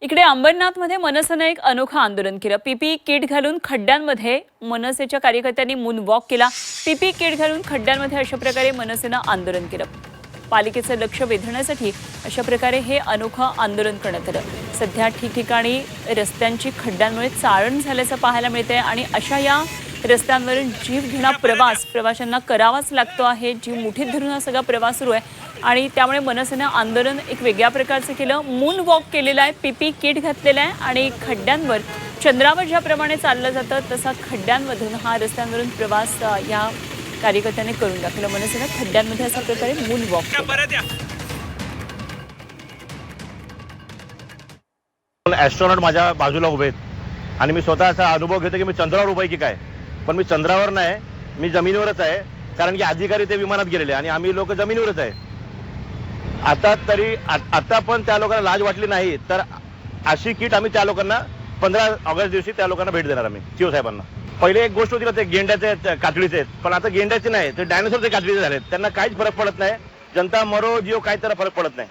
इकडे अंबरनाथमध्ये मनसेनं एक अनोखं आंदोलन केलं। पीपीई किट घालून खड्ड्यांमध्ये मनसेच्या कार्यकर्त्यांनी मून वॉक केला। पीपीई किट घालून खड्ड्यांमध्ये अशा प्रकारे मनसेनं आंदोलन केलं। पालिकेचं लक्ष वेधण्यासाठी अशा प्रकारे हे अनोखं आंदोलन करण्यात आलं। सध्या ठिकठिकाणी रस्त्यांची खड्ड्यांमुळे चाळण झाल्याचं पाहायला मिळतंय आणि अशा या रस्त्यांवरून जीव घेणा प्रवाशांना करावाच लागतो आहे। जीव मुठीत धरून हा सगळा प्रवास सुरू आहे आणि त्यामुळे मनसेनं आंदोलन एक वेगळ्या प्रकारचं केलं। मून वॉक केलेला आहे, पीपी किट घातलेला आहे आणि खड्ड्यांवर चंद्रावर ज्याप्रमाणे चाललं जातं तसा खड्ड्यांमधून हा रस्त्यांवरून प्रवास या कार्यकर्त्यांनी करून दाखवला। मनसेनं खड्ड्यांमध्ये अशा प्रकारे मून वॉक केलं। ॲस्ट्रॉनॉट माझ्या बाजूला उभे आहेत आणि मी स्वतः असा अनुभव घेतो की मी चंद्रावर उभा आहे की काय, पण मी चंद्रावर नाही, मी जमिनीवरच आहे। कारण की अधिकारी ते विमानात गेलेले आणि आम्ही लोक जमिनीवरच आहे। आता पण त्या लोकांना लाज वाटली नाही तर अशी किट आम्ही त्या लोकांना 15 ऑगस्ट दिवशी त्या लोकांना भेट देणार आम्ही सीओ साहेबांना। पहिले एक गोष्ट होती ना, ते गेंड्याचे कातडीचे आहेत, पण आता गेंड्याचे नाही, ते डायनोसॉरचे कातडीचे झालेत। त्यांना काहीच फरक पडत नाही, जनता मरो जिओ काही त्याला फरक पडत नाही।